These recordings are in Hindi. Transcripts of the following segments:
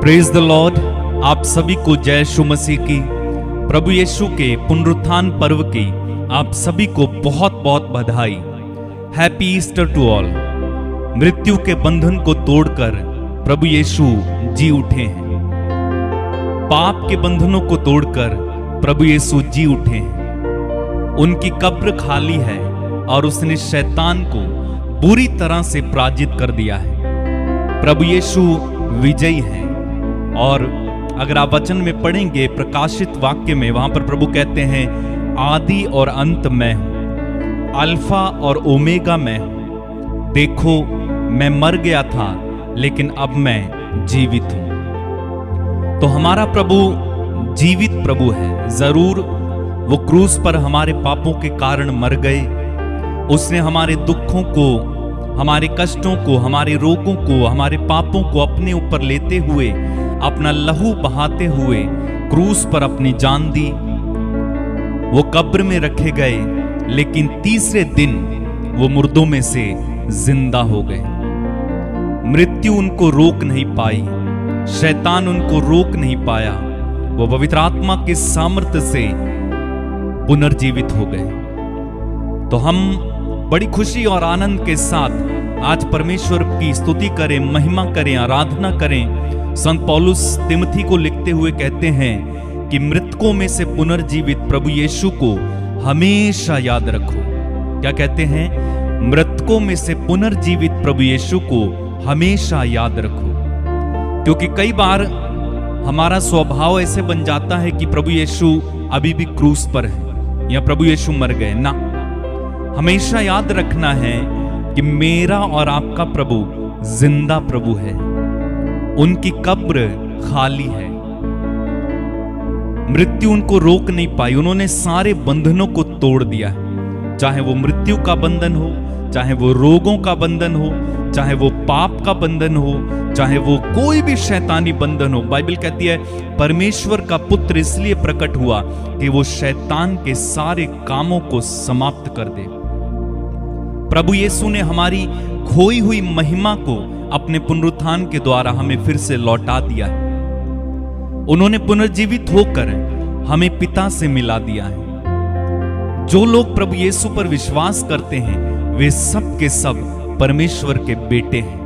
Praise the Lord. आप सभी को जय यीशु मसीह की। प्रभु यीशु के पुनरुत्थान पर्व की आप सभी को बहुत बहुत बधाई। Happy Easter to all. मृत्यु के बंधन को तोड़कर प्रभु यीशु जी उठे हैं। पाप के बंधनों को तोड़कर प्रभु यीशु जी उठे हैं। उनकी कब्र खाली है और उसने शैतान को बुरी तरह से पराजित कर दिया है। प्रभु यीशु विजयी हैं। और अगर आप वचन में पढ़ेंगे प्रकाशित वाक्य में, वहां पर प्रभु कहते हैं आदि और अंत मैं हूं, अल्फा और ओमेगा मैं हूं। देखो मैं मर गया था लेकिन अब मैं जीवित हूं। तो हमारा प्रभु जीवित प्रभु है। जरूर वो क्रूस पर हमारे पापों के कारण मर गए। उसने हमारे दुखों को, हमारे कष्टों को, हमारे रोगों को, हमारे पापों को अपने ऊपर लेते हुए, अपना लहू बहाते हुए क्रूस पर अपनी जान दी। वो कब्र में रखे गए लेकिन तीसरे दिन वो मुर्दों में से जिंदा हो गए। मृत्यु उनको रोक नहीं पाई, शैतान उनको रोक नहीं पाया। वो पवित्र आत्मा के सामर्थ्य से पुनर्जीवित हो गए। तो हम बड़ी खुशी और आनंद के साथ आज परमेश्वर की स्तुति करें, महिमा करें, आराधना करें। संत पौलुस तिमोथी को लिखते हुए कहते हैं कि मृतकों में से पुनर्जीवित प्रभु यीशु को हमेशा याद रखो। क्या कहते हैं? मृतकों में से पुनर्जीवित प्रभु यीशु को हमेशा याद रखो। क्योंकि कई बार हमारा स्वभाव ऐसे बन जाता है कि प्रभु यीशु अभी भी क्रूस पर है या प्रभु यीशु मर गए ना। हमेशा याद रखना है कि मेरा और आपका प्रभु जिंदा प्रभु है। उनकी कब्र खाली है। मृत्यु उनको रोक नहीं पाई। उन्होंने सारे बंधनों को तोड़ दिया है। चाहे वो मृत्यु का बंधन हो, चाहे वो रोगों का बंधन हो, चाहे वो पाप का बंधन हो, चाहे वो कोई भी शैतानी बंधन हो। बाइबल कहती है परमेश्वर का पुत्र इसलिए प्रकट हुआ कि वो शैतान के सारे कामों को समाप्त कर दे। प्रभु यीशु ने हमारी खोई हुई महिमा को अपने पुनरुत्थान के द्वारा हमें फिर से लौटा दिया है। उन्होंने पुनर्जीवित होकर हमें पिता से मिला दिया है। जो लोग प्रभु यीशु पर विश्वास करते हैं वे सब के सब परमेश्वर के बेटे हैं।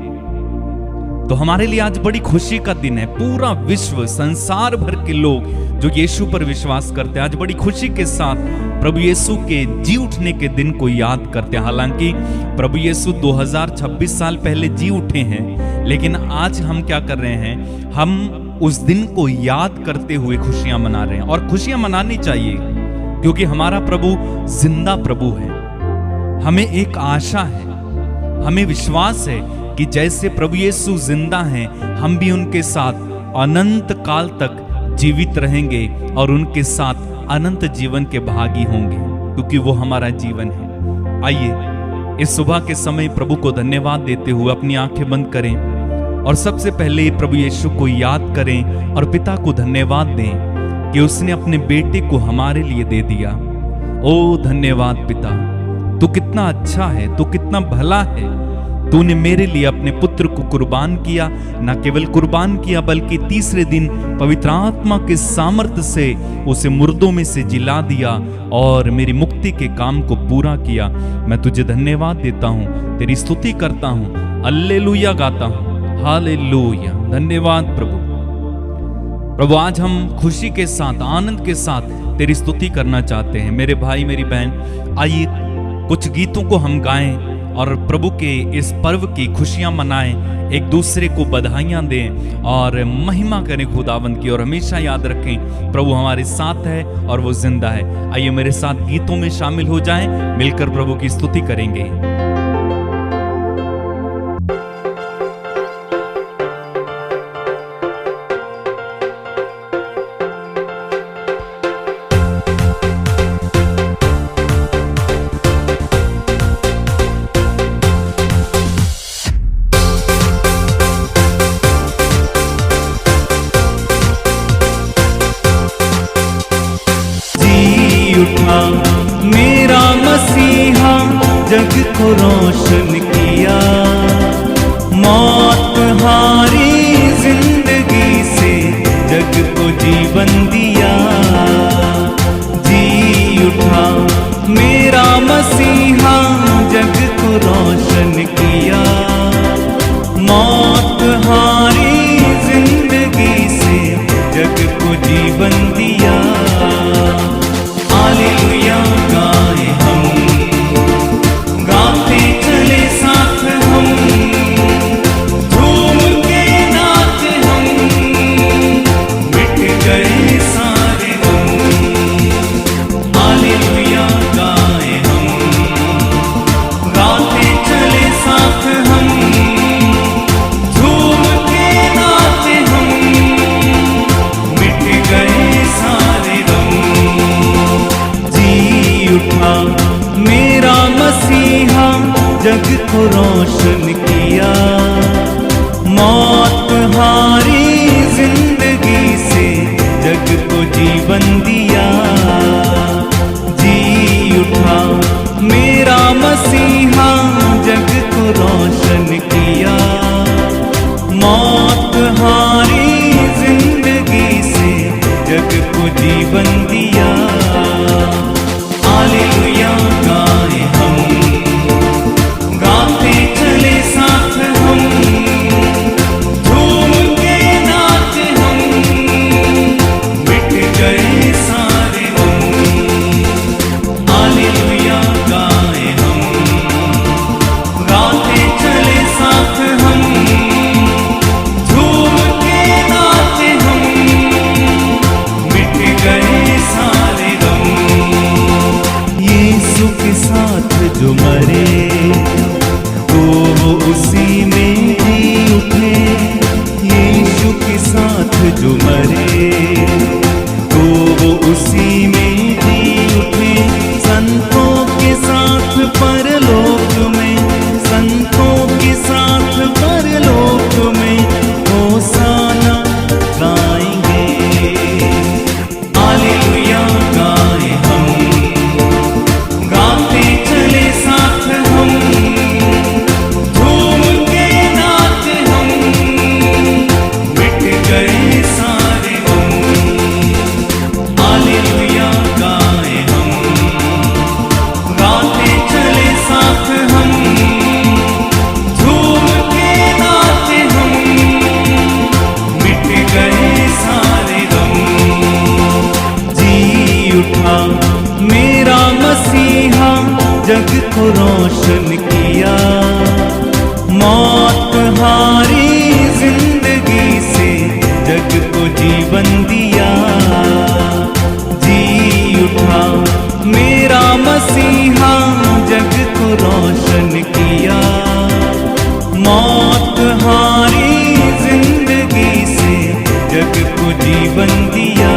तो हमारे लिए आज बड़ी खुशी का दिन है। पूरा विश्व, संसार भर के लोग जो यीशु पर विश्वास करते हैं आज बड़ी खुशी के साथ प्रभु यीशु के जी उठने के दिन को याद करते हैं। हालांकि प्रभु यीशु 2026 साल पहले जी उठे हैं, लेकिन आज हम क्या कर रहे हैं? हम उस दिन को याद करते हुए खुशियां मना रहे हैं। और खुशियां मनानी चाहिए क्योंकि हमारा प्रभु जिंदा प्रभु है। हमें एक आशा है, हमें विश्वास है कि जैसे प्रभु यीशु जिंदा हैं, हम भी उनके साथ अनंत काल तक जीवित रहेंगे और उनके साथ अनंत जीवन के भागी होंगे, क्योंकि वो हमारा जीवन है। आइए इस सुबह के समय प्रभु को धन्यवाद देते हुए अपनी आंखें बंद करें और सबसे पहले प्रभु यीशु को याद करें और पिता को धन्यवाद दें कि उसने अपने बेटे को हमारे लिए दे दिया। ओ धन्यवाद पिता, तू कितना अच्छा है, तू कितना भला है। तूने मेरे लिए अपने पुत्र को कुर्बान किया। न केवल कुर्बान किया बल्कि तीसरे दिन पवित्र आत्मा के सामर्थ्य से उसे मुर्दों में से जिला दिया और मेरी मुक्ति के काम को पूरा किया। मैं तुझे धन्यवाद देता हूँ, तेरी स्तुति करता हूँ, हल्लेलुया गाता हूँ, हालेलुया। धन्यवाद प्रभु। प्रभु आज हम खुशी के साथ, आनंद के साथ तेरी स्तुति करना चाहते हैं। मेरे भाई मेरी बहन, आइए कुछ गीतों को हम गाएं और प्रभु के इस पर्व की खुशियां मनाएं, एक दूसरे को बधाइयां दें और महिमा करें खुदावंद की। और हमेशा याद रखें प्रभु हमारे साथ है और वो जिंदा है। आइए मेरे साथ गीतों में शामिल हो जाएं, मिलकर प्रभु की स्तुति करेंगे। मेरा मसीहा जग को रोशन किया, मौत हारी जिंदगी जो मरे, तो वो उसी में जी उठे। संतों के साथ परलोक में, संतों के साथ परलोक में होसाना गाएंगे। हालेलुया गाए हम, गाते चले साथ हम, झूम के नाचे हम, मिट गए सारे गम। हालेलुया गाए हम, गाते चले साथ हम, झूम के नाचे हम, मिट गए सारे गम। जी उठा मेरा मसीहा, जग को रोशन किया। मौत हारी जिंदगी से जग को जीवन दिया। जी उठा मेरा मसीहा, जग को रोशन किया। मौत हारी जिंदगी से जग को जीवन दिया।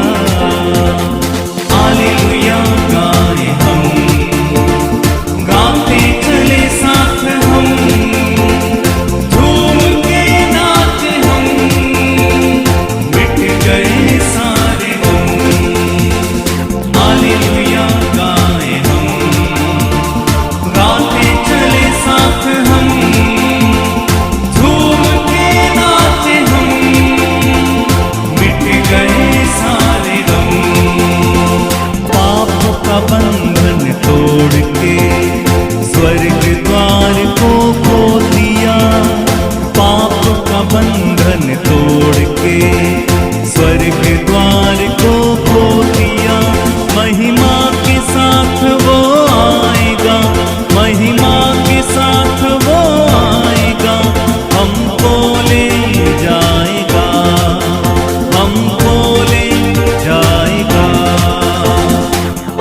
हालेलुया गाए हम, गाते चले साथ हम, झूम के नाचे हम, मिट गए सारे गम। हालेलुया गाए हम, गाते चले साथ हम, झूम के नाचे हम, मिट गए सारे गम। पाप का बंधन तोड़ के स्वर्ग द्वार को खोल दिया। पाप का बंधन तोड़ के स्वर्ग द्वार को खोल दिया। महिमा के साथ वो आएगा, महिमा के साथ वो आएगा। हमको ले जाएगा, हमको ले जाएगा।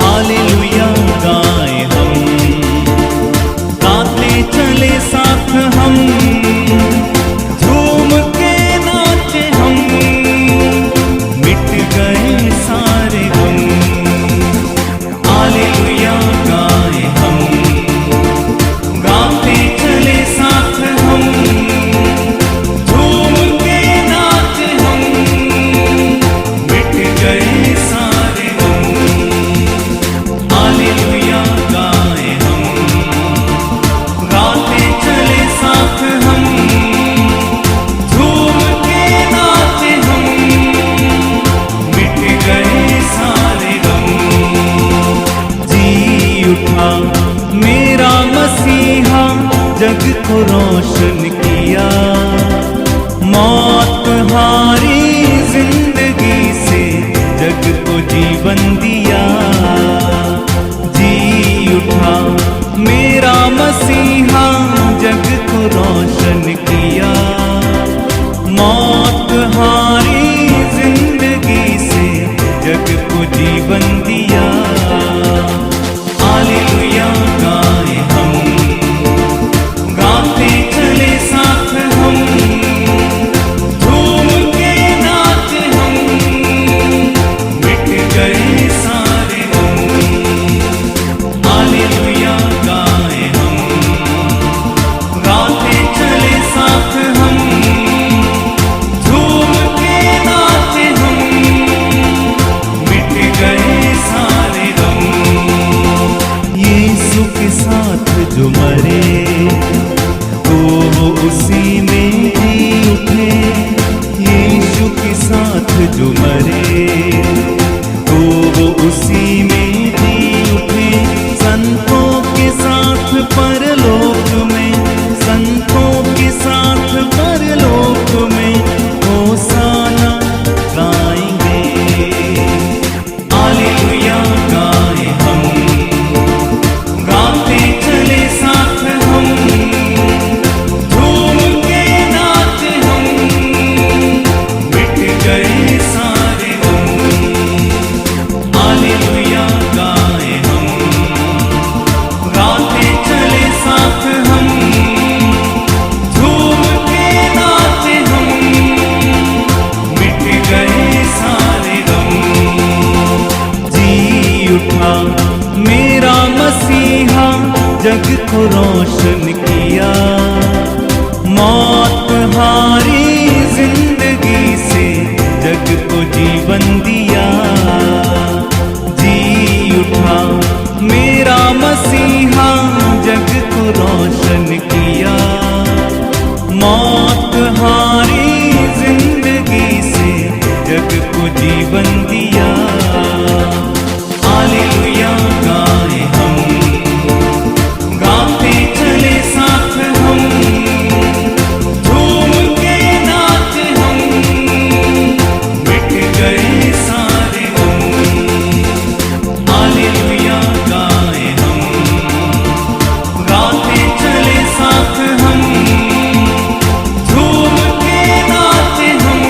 हालेलुया गाए हम, गाते चले साथ हम, झूम के नाचे हम, मिट गए सारे गम। हालेलुया गाए हम, गाते चले साथ हम, झूम के नाचे हम, मिट गए सारे गम। हालेलुया गाए हम, गाते चले साथ हम, झूम के नाचे हम, मिट गए सारे गम। जी उठा मेरा मसीहा, जग को रोशन किया। मौत हारी जिंदगी से जग को जीवन दिया। जी उठा मेरा मसीहा, जग को रोशन किया। मौत हारी जिंदगी से जग को जीवन दिया। हालेलुया गाए हम, गाते चले साथ हम, झूम के नाचे हम, मिट गए सारे गम। हालेलुया गाए हम, गाते चले साथ हम, झूम के नाचे हम, मिट गए सारे गम। यीशु के साथ जो मरे, तो वो उसी में जी उठे। यीशु के साथ जो मरे, तो वो उसी में जी उठे। संतों के साथ परलोक में, संतों के साथ परलोक में होसाना गाएंगे। हालेलुया गाए हम, गाते चले साथ हम, झूम के नाचे हम, मिट गए सारे गम। जग को रोशन किया। मौत हारी जिंदगी से जग को जीवन दिया। जी उठा मेरा मसीहा, जग को रोशन किया। मौत हारी जिंदगी से जग को जीवन दिया। हालेलुया गाए हम, गाते चले साथ हम, झूम के नाचे हम, मिट गए सारे गम। हालेलुया गाए हम, गाते चले साथ हम, झूम के नाचे हम,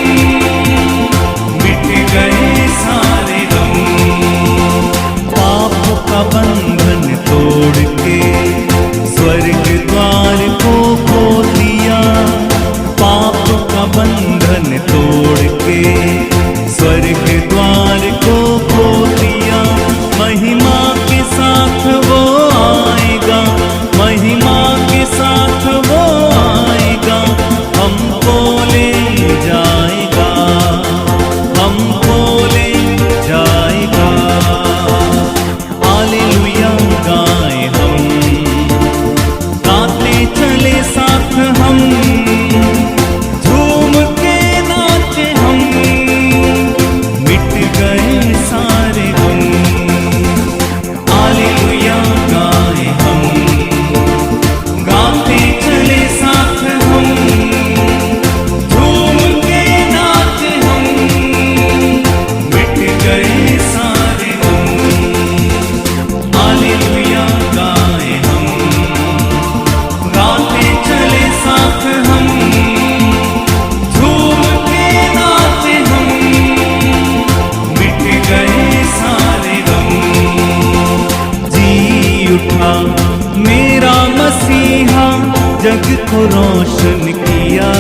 मिट गए सारे गम। पाप का बंधन तोड़ के स्वर्ग द्वार को खोल दिया। पाप का बंधन तोड़ के स्वर्ग द्वार को खोल दिया। महिमा के साथ वो आएगा, महिमा के साथ वो आएगा, हमको ले जाएगा, हमको ले जाएगा। हालेलुया गाए हम, गाते चले साथ हम, झूम के नाचे हम, मिट गए सारे गम। हालेलुया गाए हम, गाते चले साथ हम, झूम के नाचे हम, मिट गए सारे गम। हालेलुया गाए हम, गाते चले साथ हम, झूम के नाचे हम, मिट गए सारे गम। जी उठा मेरा मसीहा, जग को रोशन किया।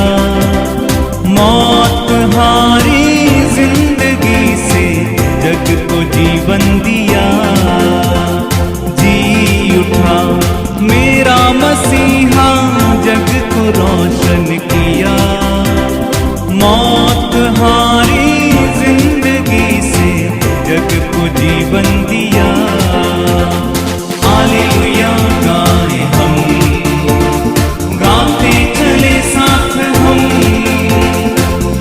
मौत हारी जिंदगी से जग को जीवन दिया। जी उठा मेरा मसीहा, जग को रोशन किया। मौत हारी जिंदगी से जग को जीवन दिया। हालेलुया गाए हम, गाते चले साथ हम,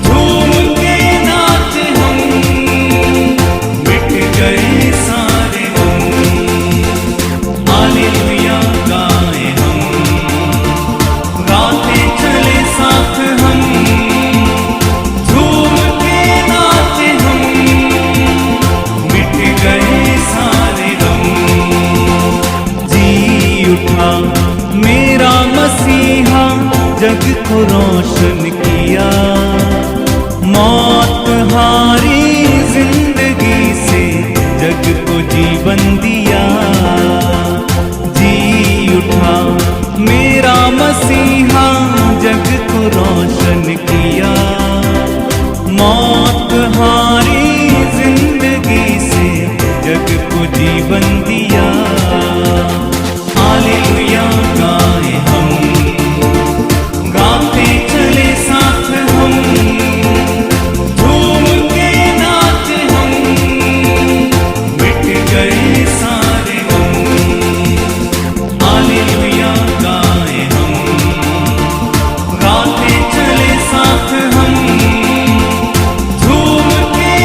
झूम के नाचे हम, मिट गए सारे गम। हालेलुया गाए हम, गाते चले साथ हम, झूम के नाचे हम, मिट गए सारे गम। जी उठा मेरा मसीहा, जग को रोशन किया। मौत हारी जिंदगी से जग को जीवन दिया। जी उठा मेरा मसीहा, जग को रोशन किया। मौत हारी जिंदगी से जग को जीवन दिया। हालेलुया गाए हम, गाते चले साथ हम, झूम के नाचे हम, मिट गए सारे गम। हालेलुया गाए हम, गाते चले साथ हम, झूम के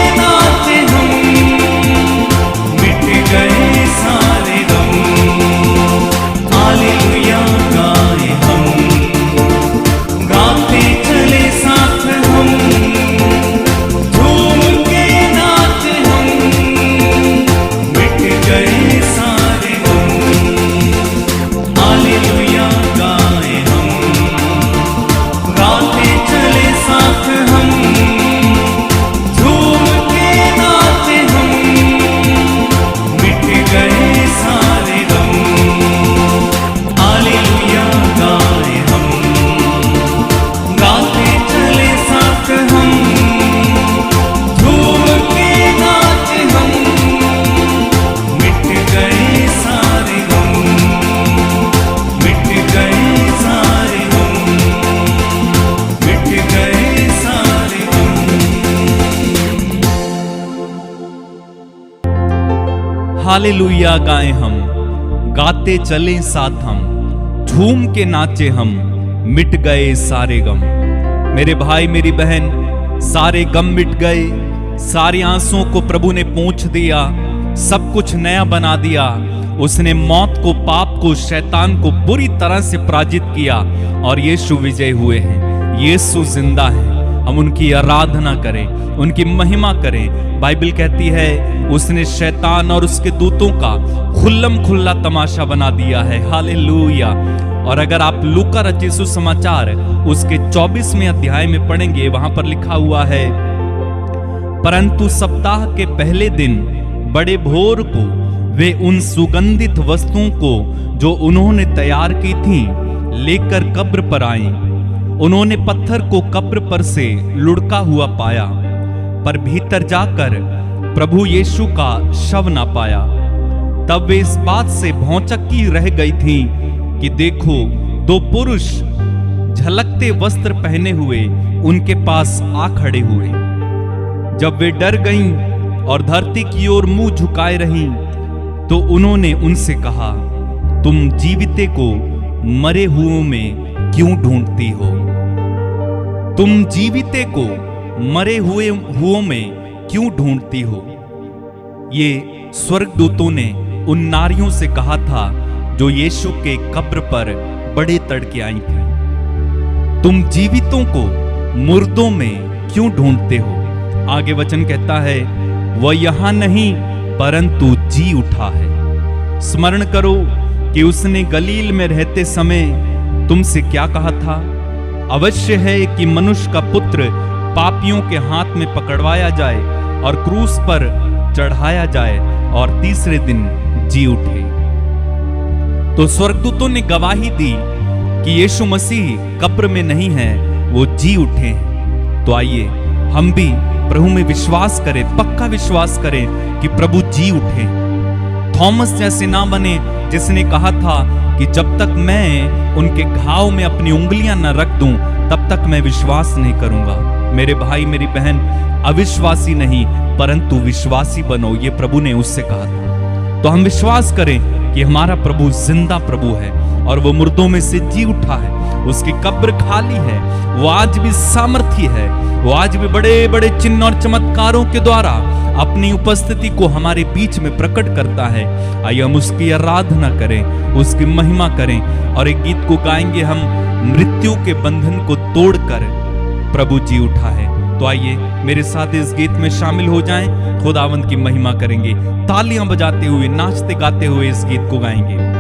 हालेलुया गाएं हम, गाते चले साथ हम, झूम के नाचे हम, मिट गए सारे गम। मेरे भाई मेरी बहन, सारे गम मिट गए, सारे आंसुओं को प्रभु ने पोंछ दिया, सब कुछ नया बना दिया। उसने मौत को, पाप को, शैतान को बुरी तरह से पराजित किया और यीशु विजय हुए हैं। यीशु जिंदा है, हम उनकी आराधना करें, उनकी महिमा करें। बाइबल कहती है उसने शैतान और उसके दूतों का खुल्लम खुल्ला तमाशा बना दिया है। हालेलुया। और अगर आप लूका रचित सुसमाचार उसके 24वें अध्याय में पढ़ेंगे, वहां पर लिखा हुआ है, परंतु सप्ताह के पहले दिन बड़े भोर को वे उन सुगंधित वस्तुओं को जो उन्होंने तैयार की थी लेकर कब्र पर आए। उन्होंने पत्थर को कब्र पर से लुढ़का हुआ पाया, पर भीतर जाकर प्रभु यीशु का शव ना पाया। तब वे इस बात से भौचक्की रह गई थी कि देखो, दो पुरुष झलकते वस्त्र पहने हुए उनके पास आ खड़े हुए। जब वे डर गईं और धरती की ओर मुंह झुकाए रहीं, तो उन्होंने उनसे कहा, तुम जीविते को मरे हुओं में क्यों ढूंढती हो? तुम जीविते को मरे हुओं में क्यों ढूंढती हो? ये स्वर्गदूतों ने उन नारियों से कहा था जो यीशु के कब्र पर बड़े तड़के आई थी। तुम जीवितों को मुर्दों में क्यों ढूंढते हो? आगे वचन कहता है, वह यहां नहीं परंतु जी उठा है। स्मरण करो कि उसने गलील में रहते समय तुमसे क्या कहा था? अवश्य है कि मनुष्य का पुत्र पापियों के हाथ में पकड़वाया जाए और क्रूस पर चढ़ाया जाए और तीसरे दिन जी उठे। तो स्वर्गदूतों ने गवाही दी कि यीशु मसीह कब्र में नहीं है, वो जी उठे हैं। तो आइए हम भी प्रभु में विश्वास करें, पक्का विश्वास करें कि प्रभु जी उठे। थॉमस जैसे ना बने जिसने कहा था कि जब तक मैं उनके घाव में अपनी उंगलियां न रख दूं तब तक मैं विश्वास नहीं करूंगा। मेरे भाई मेरी बहन, अविश्वासी नहीं परंतु विश्वासी बनो, ये प्रभु ने उससे कहा था। तो हम विश्वास करें कि हमारा प्रभु जिंदा प्रभु है और वो मुर्दों में से जी उठा है। उसकी कब्र खाली है, वो आज भी सामर्थी है, वो आज भी बड़े बड़े चिन्ह और चमत्कारों के द्वारा अपनी उपस्थिति को हमारे बीच में प्रकट करता है। आइए हम उसकी आराधना करें, उसकी महिमा करें और एक गीत को गाएंगे हम, मृत्यु के बंधन को तोड़कर प्रभु जी उठा है। तो आइए मेरे साथ इस गीत में शामिल हो जाएं, खुदावंद की महिमा करेंगे, तालियां बजाते हुए, नाचते गाते हुए इस गीत को गाएंगे।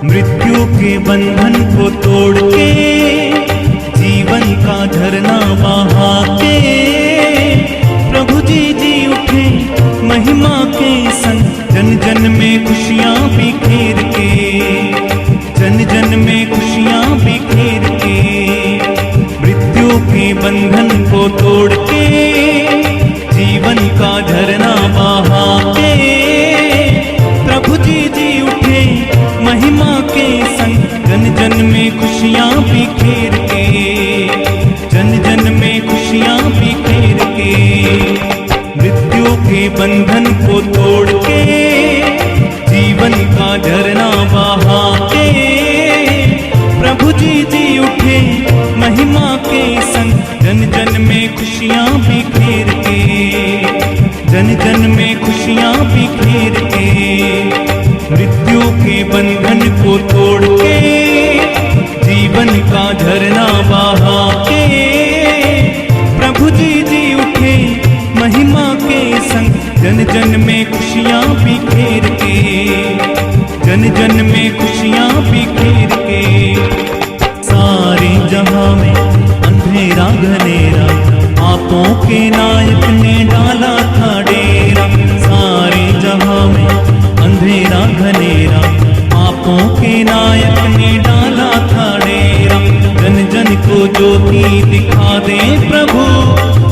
मृत्यु के बंधन को तोड़ के जीवन का झरना बहा के प्रभु जी जी उठे महिमा के संग, जन जन में खुशियां बिखेर के, जन जन में खुशियां बिखेर के। मृत्यु के बंधन को तोड़ के जीवन का झरना बहा के प्रभु जी जी उठे महिमा के संग, जन जन में खुशियां बिखेर के, जन जन में खुशियां बिखेर के। मृत्यु के बंधन को तोड़ के जीवन का झरना बहा के प्रभु जी जी उठे महिमा के संग, जन जन में खुशियां बिखेर के, जन जन में खुशियां बिखेर के। मृत्यु के बंधन को तोड़ के जीवन का झरना बहा के प्रभु जी जी उठे महिमा के संग, जन जन में खुशियां बिखेर के, जन जन में खुशियां बिखेर के। सारे जहां में अंधेरा घनेरा पापों के नायक ने डाला था डेरा। सारे जहां में अंधेरा घनेरा पाप पापों के नायक ने डाला था डेरा। जन जन को ज्योति दिखा दे प्रभु,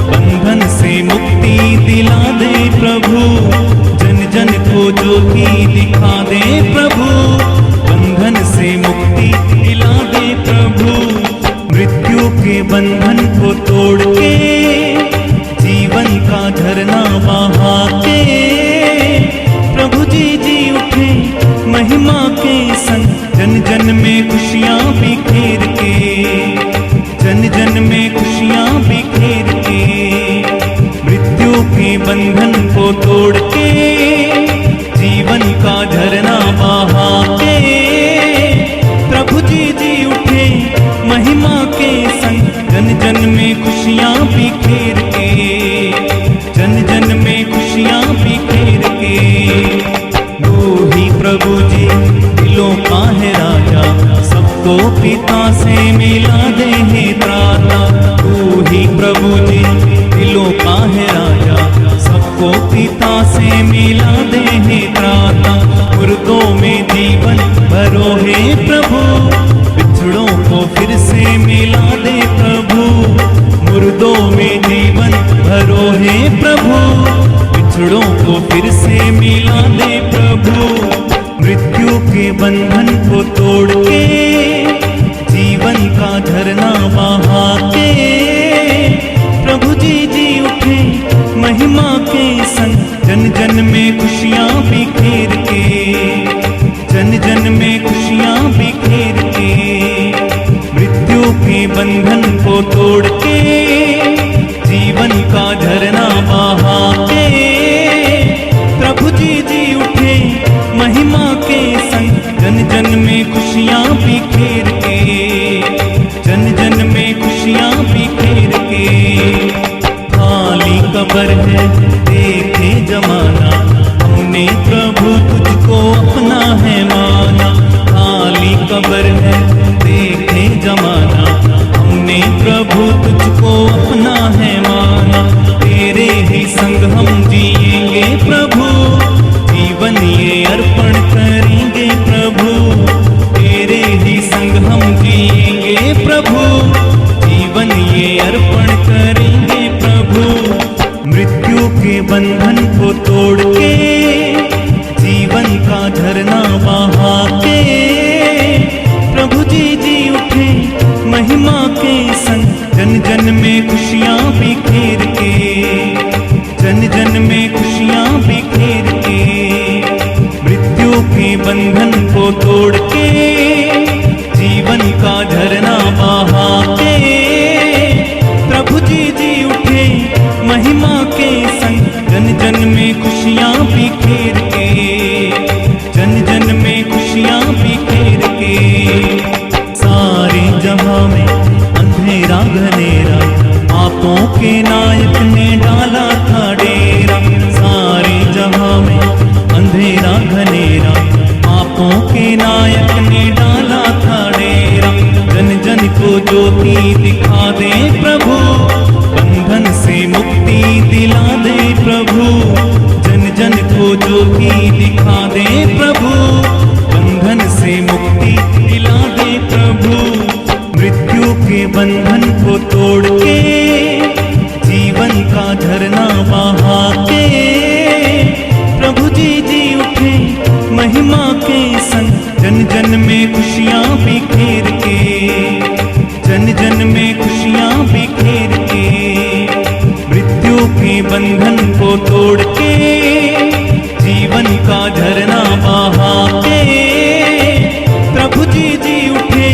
बंधन से मुक्ति दिला दे प्रभु। जन जन को ज्योति दिखा दे प्रभु, बंधन से मुक्ति दिला दे प्रभु। मृत्यु के बंधन को तोड़ के जीवन का झरना बहा के प्रभु जी जी उठे महिमा के संग। जन जन में खुशियाँ बिखेर के, जन जन में खुशियाँ बिखेर के। मृत्यु के बंधन को तोड़ के जीवन का झरना बहा के प्रभु जी जी उठे महिमा के संग। जन जन में खुशियाँ बिखेर के, जन जन में खुशियाँ बिखेर के। तू ही प्रभु जी दिलों का है राजा, सबको पिता से मिला दे है त्राता। तू ही प्रभु जी दिलों का है राजा, सबको पिता से मिला दे है त्राता। मुर्दों में जीवन भरो है प्रभु, बिछड़ों को फिर से मिला दे प्रभु। मुर्दों में जीवन भरो है प्रभु, बिछड़ों को फिर से मिला दे प्रभु। मृत्यु के बंधन को तोड़ के जीवन का झरना बहा के प्रभु जी जी उठे महिमा के संग। जन जन में खुशियाँ बिखेर के, जन जन में खुशियाँ बिखेर के। मृत्यु के बंधन को तोड़ के जीवन का झरना बहा के प्रभु जी जी उठे महिमा के संग। जन जन में खुशियाँ बिखेर के, जन जन में खुशियाँ बिखेर के। खाली कब्र है देखे जमाना, हमने प्रभु तुझको अपना है माना। खाली कब्र है देखे जमाना, हमने प्रभु तुझको अपना है माना। तेरे ही संग हम जिएंगे प्रभु, जीवन ये अर्पण करेंगे प्रभु। तेरे ही संग हम जिएंगे प्रभु, जीवन ये अर्पण करेंगे प्रभु। मृत्यु के बंधन को तोड़ के जीवन का झरना बहा के प्रभु जी जी उठे महिमा के संग। जन जन में खुशियाँ बिखेर के, जन जन में खुशियाँ बिखेर के। मृत्यु के बंधन को तोड़ के जीवन का झरना बहा के प्रभु जी जी उठे महिमा के संग। जन जन में खुशियाँ बिखेर के, जन जन में खुशियाँ बिखेर के। सारे जहां में अंधेरा घनेरा, पापों के नायक ने डाला था डेरा। सारे जहां में अंधेरा घनेरा, पापों के नायक ने डाला था डेरा। जन जन को ज्योति दिखा दे प्रभु, बंधन से मुक्ति दिला दे प्रभु। जन जन को ज्योति दिखा दे प्रभु, बंधन से मुक्ति दिला दे प्रभु। मृत्यु के बंधन को तोड़ के जीवन का झरना बहा के प्रभु जी जी उठे महिमा के संग। जन जन में खुशियाँ बिखेर के, जन जन में खुशियाँ बिखेर के। मृत्यु के बंधन को तोड़ के जीवन का झरना बहा के प्रभु जी जी उठे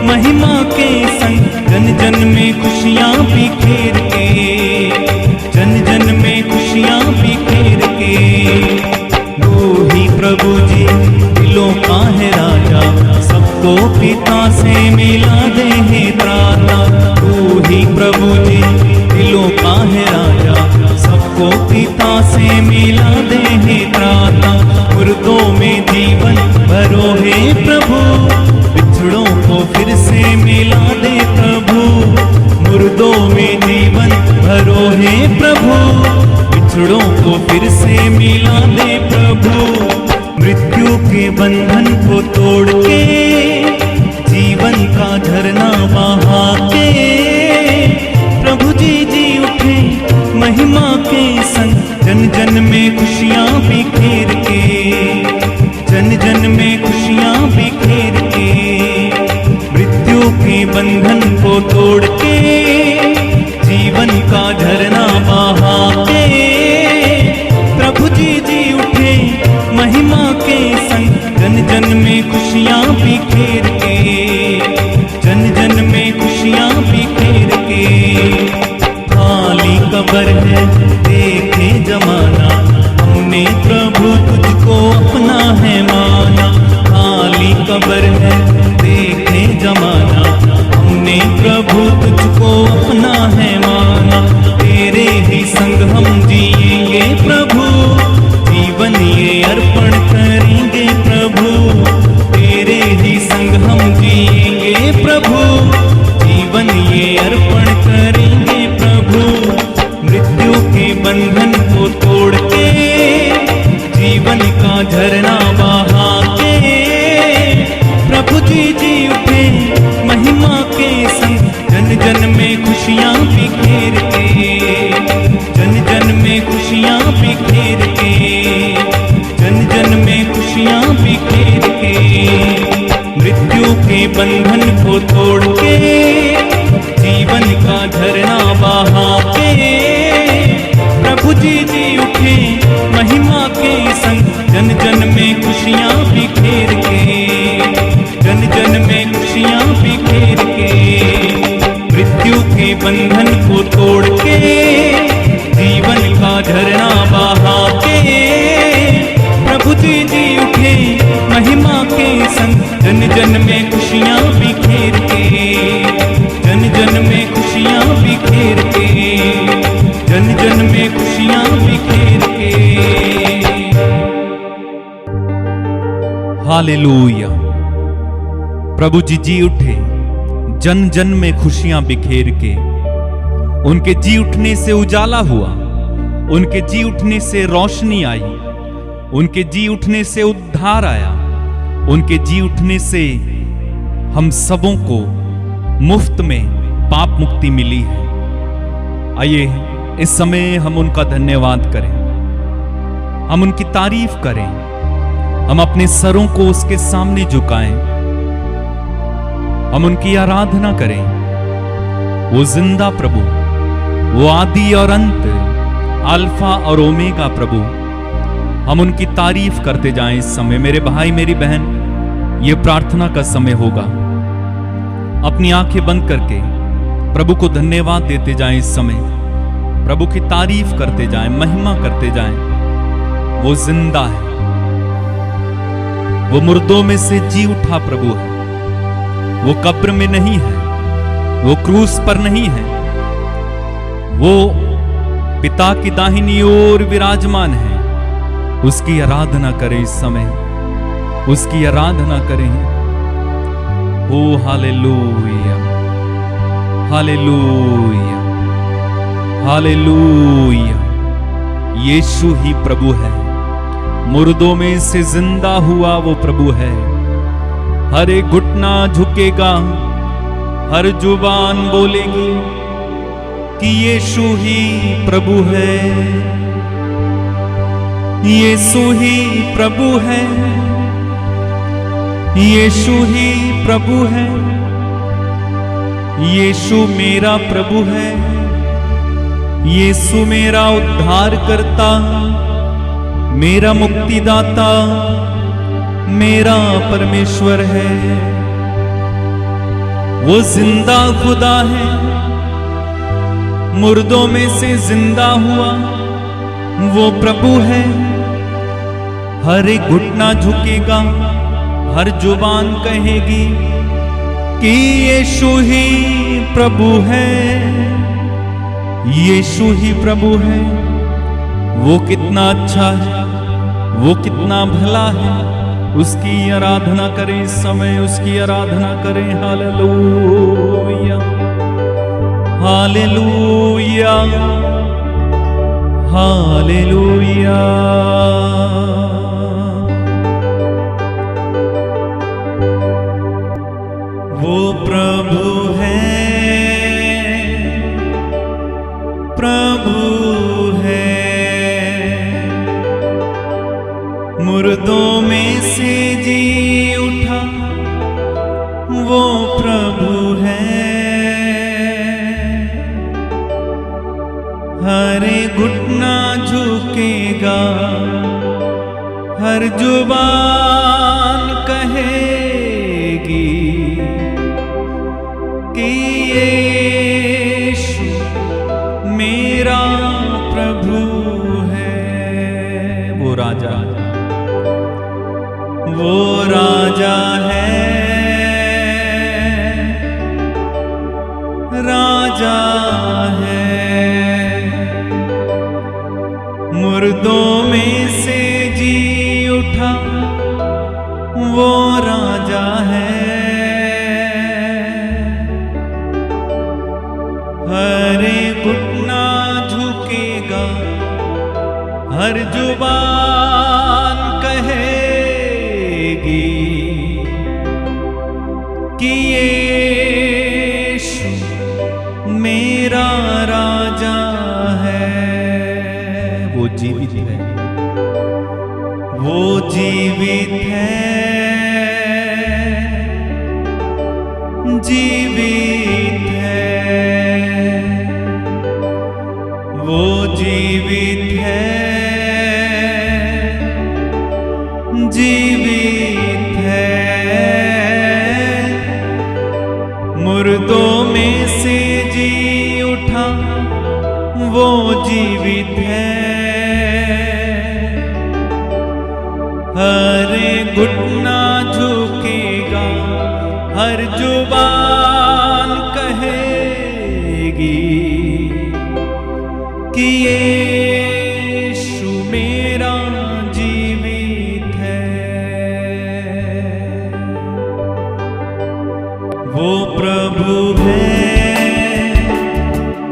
महिमा के संग। जन जन में खुशियाँ बिखेर के, जन जन में खुशियाँ बिखेर के। तू ही प्रभु जी दिलों का है राजा, सबको पिता से मिला दे है त्राता। तू ही प्रभु जी दिलों का है राजा, सबको पिता से मिला दे है त्राता। मुर्दों में जीवन भरो है प्रभु, बिछड़ों को फिर से मिला दे प्रभु। मुर्दों में जीवन भरो है प्रभु, बिछड़ों को फिर से मिला दे प्रभु। मृत्यु के बंधन को तोड़ महिमा के संग जन जन में खुशियाँ बिखेर के, जन जन में खुशियाँ बिखेर के। खाली कब्र है देखे जमाना, हमने प्रभु तुझको अपना है माना। खाली कब्र है देखे जमाना, हमने प्रभु तुझको अपना है माना। तेरे ही संग हम जिएंगे प्रभु, जीवन ये अर्पण करेंगे प्रभु। तेरे ही संग हम जिएंगे प्रभु, जीवन ये अर्पण करेंगे प्रभु। मृत्यु के बंधन को तोड़ के, जीवन का झरना बहा के, प्रभु जी उठे महिमा के संग जन जन में खुशियाँ बिखेर के, जन जन में खुशियाँ बिखेर के, जन जन में खुशियाँ बिखेर के। मृत्यु के बंधन को तोड़ के, जीवन का झरना बहा के, प्रभु जी उठे महिमा के संग जन जन में खुशियाँ बिखेर के, जन जन में खुशियाँ बिखेर के। मृत्यु के बंधन को तोड़ के, जीवन का झरना बहा के, प्रभु जी उठे महिमा के संग जन जन में खुशियाँ बिखेर के, जन जन में खुशियाँ बिखेर के, जन जन में खुशियाँ बिखेर के। हालेलुया। प्रभु जी उठे जन जन में खुशियां बिखेर के। उनके जी उठने से उजाला हुआ, उनके जी उठने से रोशनी आई, उनके जी उठने से उद्धार आया, उनके जी उठने से हम सबों को मुफ्त में पाप मुक्ति मिली है। आइए इस समय हम उनका धन्यवाद करें, हम उनकी तारीफ करें, हम अपने सरों को उसके सामने झुकाएं, हम उनकी आराधना करें। वो जिंदा प्रभु, वो आदि और अंत, अल्फा और ओमेगा प्रभु, हम उनकी तारीफ करते जाएं। इस समय मेरे भाई मेरी बहन, ये प्रार्थना का समय होगा। अपनी आंखें बंद करके प्रभु को धन्यवाद देते जाएं। इस समय प्रभु की तारीफ करते जाएं, महिमा करते जाएं। वो जिंदा है, वो मुर्दों में से जी उठा प्रभु है। वो कब्र में नहीं है, वो क्रूस पर नहीं है, वो पिता की दाहिनी ओर विराजमान है। उसकी आराधना करें इस समय, उसकी आराधना करें। ओ हालेलुया, हालेलुया, हालेलुया। यीशु ही प्रभु है, मुर्दों में से जिंदा हुआ वो प्रभु है। हर एक घुटना झुकेगा, हर जुबान बोलेगी कि यीशु ही प्रभु है, यीशु ही प्रभु है, यीशु ही प्रभु है। यीशु मेरा प्रभु है, यीशु मेरा उद्धार करता, मेरा मुक्तिदाता, मेरा परमेश्वर है। वो जिंदा खुदा है, मुर्दों में से जिंदा हुआ वो प्रभु है। हर एक घुटना झुकेगा, हर जुबान कहेगी कि यीशु ही प्रभु है, यीशु ही प्रभु है। वो कितना अच्छा है, वो कितना भला है। उसकी आराधना करें इस समय, उसकी आराधना करें। Hallelujah, hallelujah, hallelujah. वो प्रभु है, प्रभु है, मुर्दों में से जी उठा वो प्रभु है। हर घुटना झुकेगा, हर जुबान कहेगी कि यीशु मेरा प्रभु है। वो राजा है, राजा है, मुर्दों में से जी उठा वो राजा है। हर एक घुटना झुकेगा, हर जुबान कहेगी कि यीशु मेरा राजा है। वो जीवित है, वो जीवित है, जीवित है, वो जीवित है, जीवित है, मुर्दों में से जी उठा वो जीवित है। हर घुटना झुकेगा, हर जुबान कहेगी कि यीशु मेरा जीवित है। वो प्रभु है,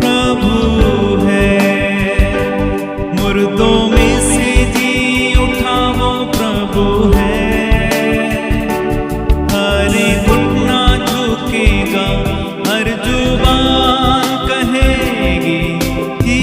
प्रभु है, मुर्दों में से जी उठा वो प्रभु है। हर घुटना झुकेगा, हर जुबान कहेगी कि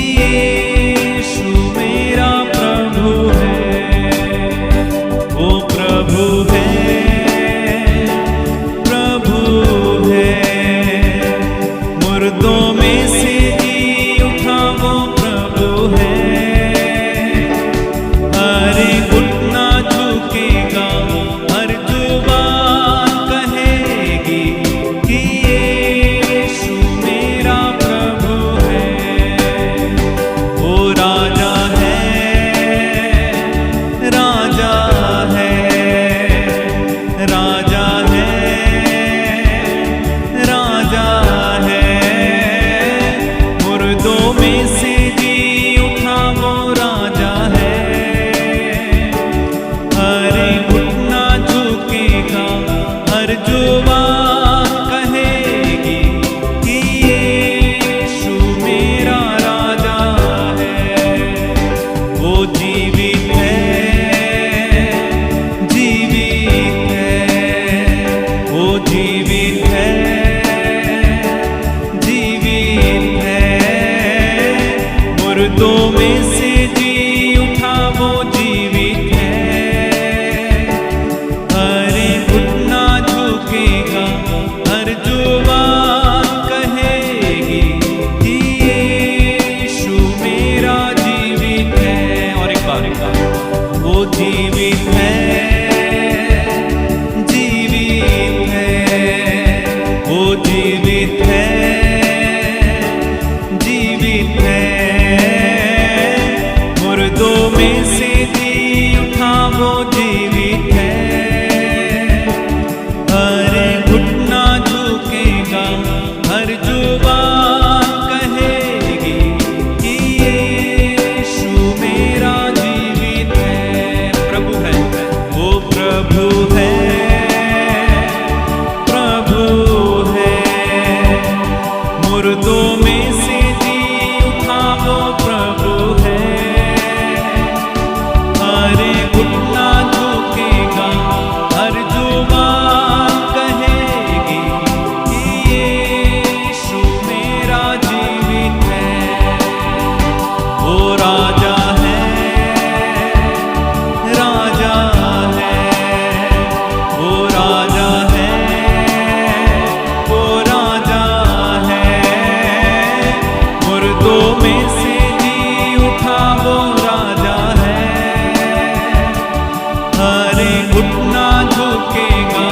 घुटना झुकेगा,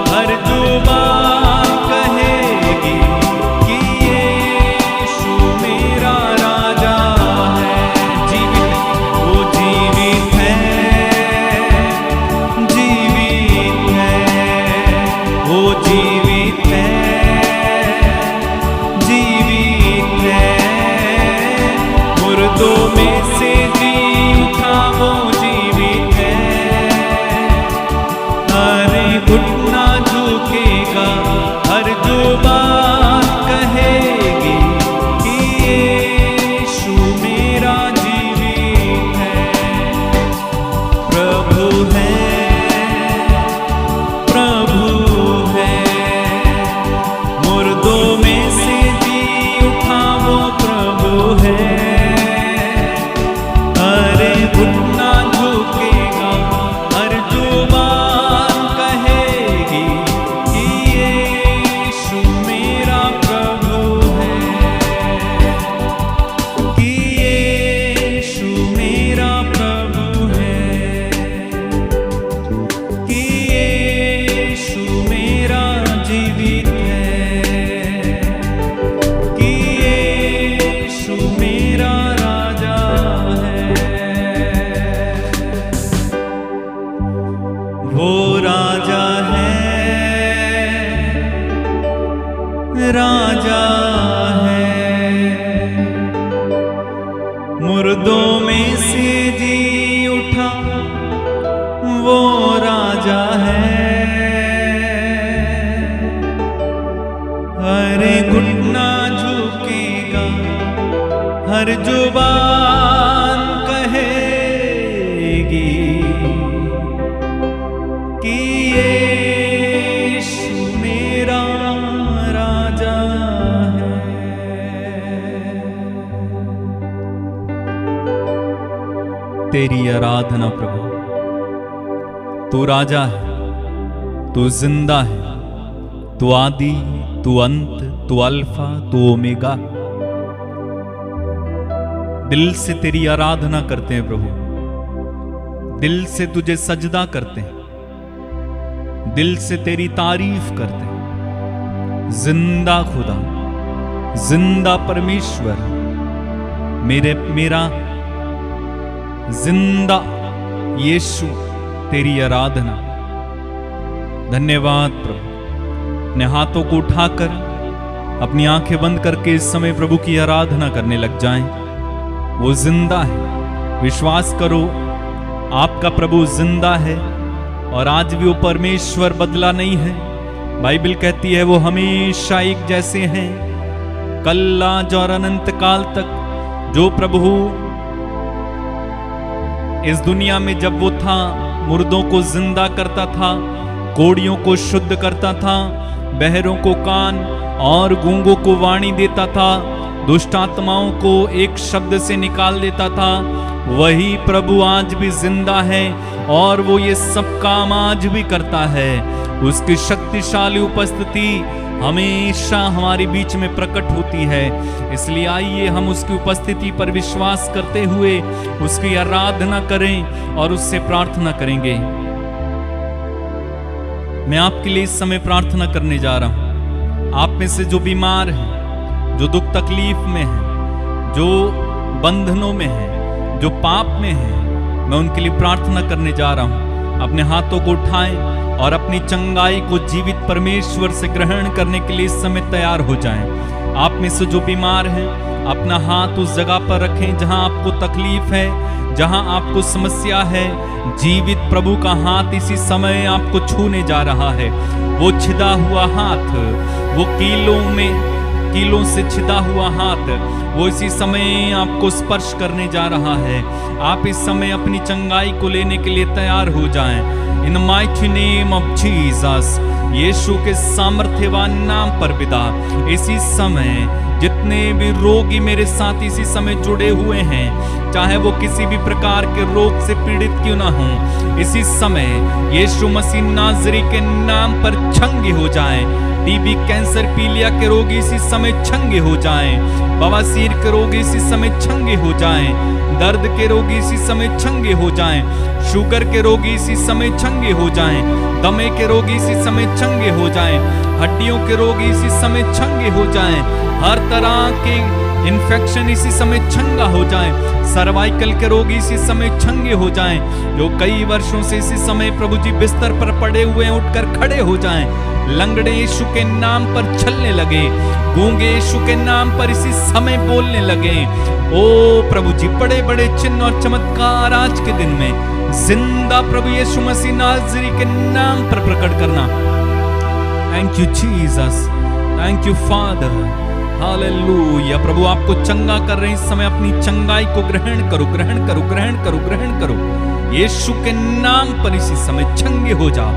हर जुबान कहेगी कि यीशु मेरा राजा है। जीवित, वो जीवित है, जीवित है, वो जीवित है, जीवित है। मुर्दों में से जी उठा, वो जीवित है। अरे घुटना झुकेगा, हर जुबान कहेगी कि यीशु मेरा जीवित है। प्रभु है, प्रभु है, मुर्दों में से जी उठा, वो प्रभु है। अरे घुटना झुकेगा, हर जुबान कहेगी कि यीशु मेरा प्रभु है, कि यीशु मेरा प्रभु है, कि यीशु मेरा जीवित है, कि यीशु मेरा राजा है। वो राजा है, राजा है, मुर्दों में से जी उठा, वो राजा है। अरे घुटना झुकेगा, हर जुबान कहेगी कि यीशु मेरा राजा है। तेरी आराधना प्रभु, तू राजा है, तू जिंदा है, तू आदि, तू अंत, तू अल्फा, तू ओमेगा। दिल से तेरी आराधना करते हैं प्रभु, दिल से तुझे सजदा करते हैं, दिल से तेरी तारीफ करते हैं। जिंदा खुदा, जिंदा परमेश्वर, मेरा जिंदा यीशु, तेरी आराधना। धन्यवाद प्रभु। अपने हाथों को उठाकर अपनी आंखें बंद करके इस समय प्रभु की आराधना करने लग जाएं। वो जिंदा है, विश्वास करो आपका प्रभु जिंदा है और आज भी वो परमेश्वर बदला नहीं है। बाइबल कहती है वो हमेशा एक जैसे हैं, कल आज और अनंत काल तक। जो प्रभु इस दुनिया में जब वो था, मुर्दों को जिंदा करता था, कोढ़ियों को शुद्ध करता था, बहरों को कान और गूंगों को वाणी देता था, दुष्ट आत्माओं को एक शब्द से निकाल देता था, वही प्रभु आज भी जिंदा है और वो ये सब काम आज भी करता है। उसकी शक्तिशाली उपस्थिति हमेशा हमारे बीच में प्रकट होती है। इसलिए आइए हम उसकी उपस्थिति पर विश्वास करते हुए उसकी आराधना करें और उससे प्रार्थना करेंगे। मैं आपके लिए इस समय प्रार्थना करने जा रहा हूं। आप में से जो बीमार हैं, जो दुख तकलीफ में हैं, जो बंधनों में हैं, जो पाप में हैं, मैं उनके लिए प्रार्थना करने जा रहा हूं। अपने हाथों को उठाएं और अपनी चंगाई को जीवित परमेश्वर से ग्रहण करने के लिए इस समय तैयार हो जाएं। आप में से जो बीमार हैं, अपना हाथ उस जगह पर रखें जहां आपको तकलीफ है, जहां आपको समस्या है। जीवित प्रभु का हाथ इसी समय आपको छूने जा रहा है। वो छिदा हुआ हाथ, वो कीलों से छिदा हुआ हाथ, वो इसी समय आपको स्पर्श करने जा रहा है। आप इस समय अपनी चंगाई को लेने के लिए तैयार हो जाएं। इन माइटी नेम ऑफ जीसस, यीशु के सामर्थ्यवान नाम पर पिता, इसी समय जितने भी रोगी मेरे साथ इसी समय जुड़े हुए हैं, चाहे वो किसी भी प्रकार के रोग से पीड़ित क्यों ना हो, इसी समय यीशु मसीह नाज़री के नाम पर चंगे हो जाएं। टीबी, कैंसर, पीलिया के रोगी इसी समय चंगे हो जाएं। बवासीर के रोगी इसी समय चंगे हो जाएं। दर्द के रोगी इसी समय चंगे हो जाएं। शुगर के रोगी इसी समय चंगे हो जाएं। दमे के रोगी इसी समय चंगे हो जाएं। हड्डियों के रोगी इसी समय चंगे हो जाएं। हर तरह के इन्फेक्शन इसी समय चंगा हो जाएं। सर्वाइकल के रोगी इसी समय चंगे हो जाएं। जो कई वर्षों से इसी समय प्रभु जी बिस्तर पर पड़े हुए हैं, उठकर खड़े हो जाएं। लंगड़े यीशु के नाम पर चलने लगे। गूंगे यीशु के नाम पर इसी समय बोलने लगे। ओ प्रभु जी, बड़े बड़े चिन्ह और चमत्कार आज के दिन में जिंदा प्रभु यीशु मसीह नाज़री के नाम पर प्रकट करना। Thank you Jesus, thank you father, hallelujah. प्रभु आपको चंगा कर रहे हैं इस समय, अपनी चंगाई को ग्रहण करो, ग्रहण करो, ग्रहण करो, ग्रहण करो। यीशु के नाम पर इसी समय चंगे हो जाओ।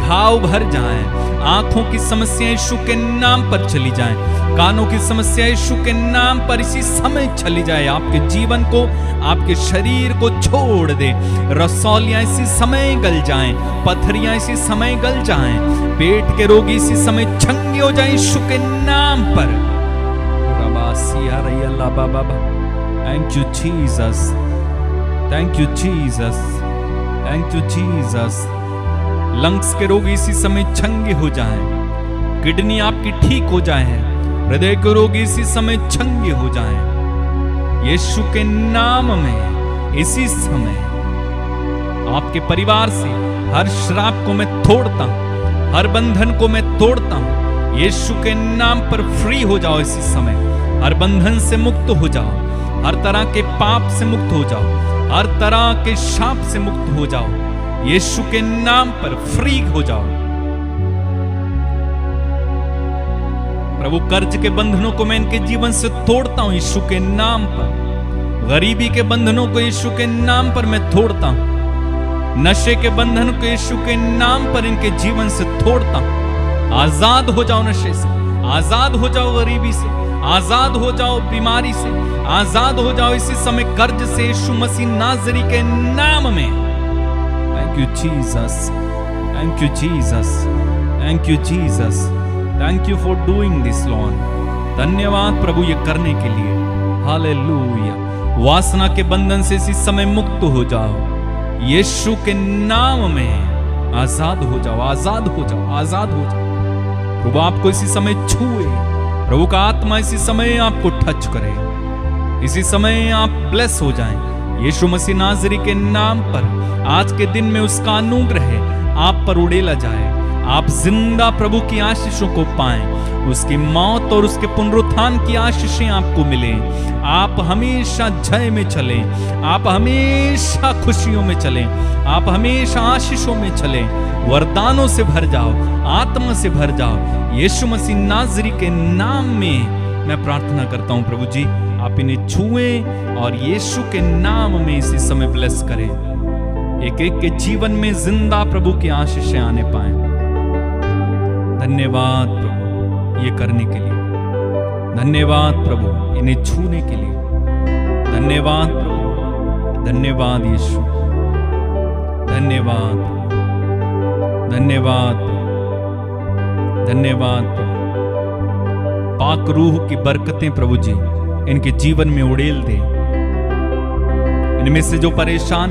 घाव भर जाएं। आंखों की समस्या यीशु के नाम पर चली जाएं। कानों की समस्या यीशु के नाम पर इसी समय चली जाए। आपके जीवन को, आपके शरीर को छोड़ दे। रसौलियां इसी समय गल जाएं। पथरियां इसी समय गल जाएं। पेट के रोगी इसी समय चंगे हो जाएं यीशु के नाम पर। Thank you Jesus, thank you Jesus, thank you Jesus. Lungs के रोगी इसी समय चंगे हो जाएं। किडनी आपकी ठीक हो जाए। हृदय के रोगी इसी समय चंगे हो जाएं। यीशु के नाम में इसी समय आपके परिवार से हर श्राप को मैं तोड़ता हूं, हर बंधन को मैं तोड़ता हूं। यीशु के नाम पर फ्री हो जाओ इसी समय। हर बंधन से मुक्त हो जाओ। हर तरह के पाप से मुक्त हो जाओ। हर तरह के शाप से मुक्त हो जाओ। यीशु के नाम पर फ्री हो जाओ। प्रभु, कर्ज के बंधनों को मैं इनके जीवन से तोड़ता हूं यीशु के नाम पर। गरीबी के बंधनों को यीशु के नाम पर मैं तोड़ता हूं। नशे के बंधन को यीशु के नाम पर इनके जीवन से तोड़ता हूं। आजाद हो जाओ नशे से, आजाद हो जाओ गरीबी से, आजाद हो जाओ बीमारी से, आजाद हो जाओ इसी समय कर्ज से यीशु मसीह नाज़री के नाम में। Thank you Jesus, thank you Jesus, thank you Jesus, thank you for doing this Lord. धन्यवाद प्रभु ये करने के लिए। हालेलुया। वासना के बंधन से इसी समय मुक्त हो जाओ। यीशु के नाम में आजाद हो जाओ, आजाद हो जाओ, आजाद हो जाओ। प्रभु आपको इसी समय छुए। प्रभु का आत्मा इसी समय आपको टच करे। इसी समय आप ब्लेस हो जाएं। यीशु मसीह नाज़री के नाम पर आज के दिन में उसका अनुग्रह आप पर उड़ेला जाए। आप जिंदा प्रभु की आशीषों को पाएं। उसकी मौत और उसके पुनरुत्थान की आशीषें आपको मिले। आप हमेशा जय में चलें। आप हमेशा खुशियों में चलें। आप हमेशा आशीषों में चलें। वरदानों से भर जाओ, आत्मा से भर जाओ। यीशु मसीह नाज़री के नाम में मैं प्रार्थना करता हूं प्रभु जी, आप इन्हें छुएं और यीशु के नाम में इसी समय ब्लेस करें। एक एक के जीवन में जिंदा प्रभु की आशीषें आने पाए। धन्यवाद प्रभु ये करने के लिए। धन्यवाद प्रभु इन्हें छूने के लिए। धन्यवाद प्रभु, धन्यवाद यीशु, धन्यवाद, धन्यवाद, धन्यवाद प्रभु। पाक रूह की बरकतें प्रभु जी इनके जीवन में उड़ेल दे। इनमें से जो परेशान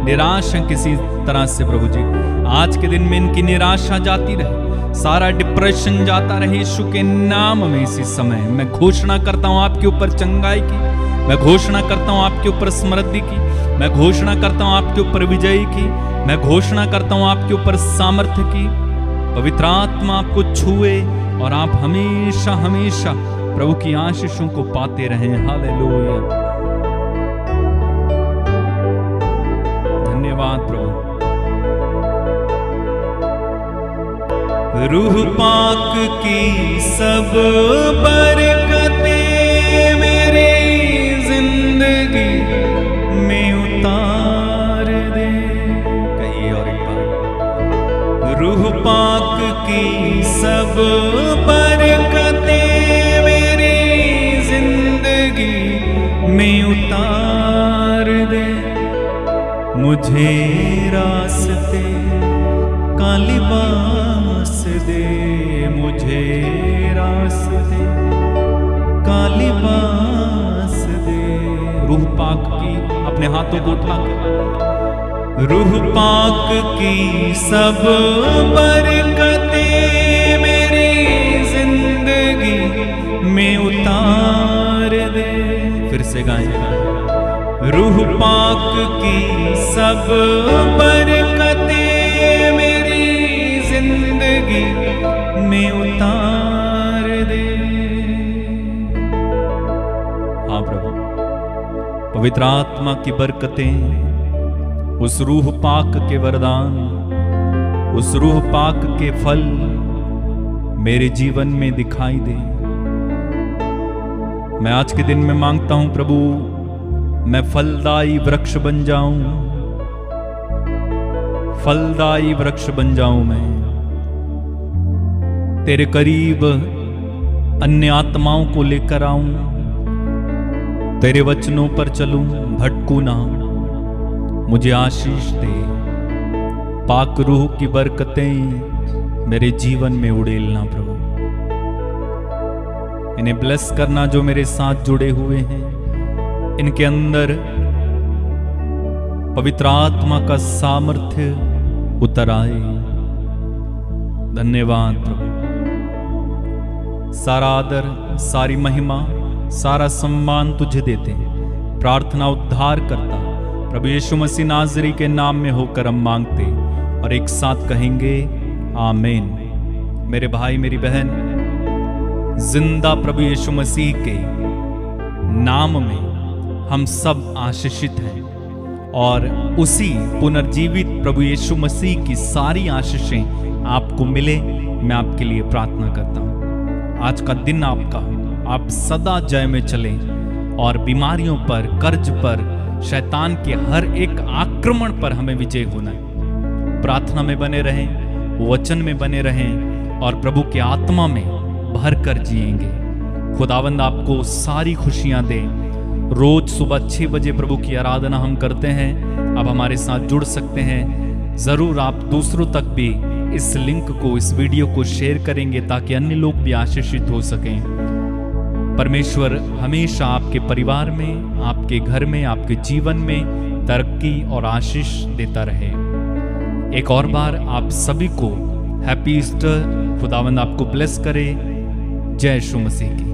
निराश हैं किसी तरह से प्रभु जी, आज के दिन में इनकी निराशा जाती रहे, सारा डिप्रेशन जाता रहे। यीशु के नाम में इसी समय मैं घोषणा करता हूं आपके ऊपर चंगाई की। मैं घोषणा करता हूं आपके ऊपर समृद्धि की। मैं घोषणा करता हूं आपके ऊपर विजयी की। मैं घोषणा करता हूं आपके ऊपर सामर्थ्य की। पवित्र आत्मा आपको छुए और आप हमेशा हमेशा प्रभु की आशीषों को पाते रहें। हालेलुया। धन्यवाद प्रभु। रूह पाक की सब बरकतें मेरी जिंदगी में उतार दे। कहिए और एक बार। रूह पाक की सब बरकतें मेरी जिंदगी में उतार दे। मुझे रास्ते का लिबास दे। मुझे रास दे, कालिबास दे। रूह पाक की अपने हाथों को उठाकर रूह पाक की सब बरकतें मेरी जिंदगी में उतार दे। फिर से गाएं। रूह पाक की सब बरकतें मेरी जिंदगी में उतार दे। हाँ प्रभु, पवित्र आत्मा की बरकतें, उस रूह पाक के वरदान, उस रूह पाक के फल मेरे जीवन में दिखाई दे। मैं आज के दिन में मांगता हूं प्रभु, मैं फलदायी वृक्ष बन जाऊं, फलदायी वृक्ष बन जाऊं। मैं तेरे करीब अन्य आत्माओं को लेकर आऊं, तेरे वचनों पर चलूं, भटकूं ना। मुझे आशीष दे, पाक रूह की बरकतें मेरे जीवन में उड़ेलना प्रभु। इन्हें ब्लेस करना जो मेरे साथ जुड़े हुए हैं, इनके अंदर पवित्र आत्मा का सामर्थ्य उतर आए। धन्यवाद प्रभु। सारा आदर, सारी महिमा, सारा सम्मान तुझे देते हैं। प्रार्थना उद्धार करता प्रभु यीशु मसीह नाज़री के नाम में होकर हम मांगते और एक साथ कहेंगे आमीन। मेरे भाई मेरी बहन, जिंदा प्रभु यीशु मसीह के नाम में हम सब आशीषित हैं और उसी पुनर्जीवित प्रभु यीशु मसीह की सारी आशीषें आपको मिले, मैं आपके लिए प्रार्थना करता हूं। आज का दिन आपका, आप सदा जय में चलें और बीमारियों पर, कर्ज पर, शैतान के हर एक आक्रमण पर हमें विजय होना है। प्रार्थना में बने रहें, वचन में बने रहें और प्रभु की आत्मा में भर कर जिएंगे। खुदावंद आपको सारी खुशियां दे। रोज सुबह 6 बजे प्रभु की आराधना हम करते हैं। अब हमारे साथ जुड़ सकते हैं। जरूर आप दूसरों तक भी इस लिंक को, इस वीडियो को शेयर करेंगे ताकि अन्य लोग भी आशीषित हो सकें। परमेश्वर हमेशा आपके परिवार में, आपके घर में, आपके जीवन में तरक्की और आशीष देता रहे। एक और बार आप सभी को हैप्पी ईस्टर। खुदावंद आपको ब्लेस करे। जय यीशु मसीह की।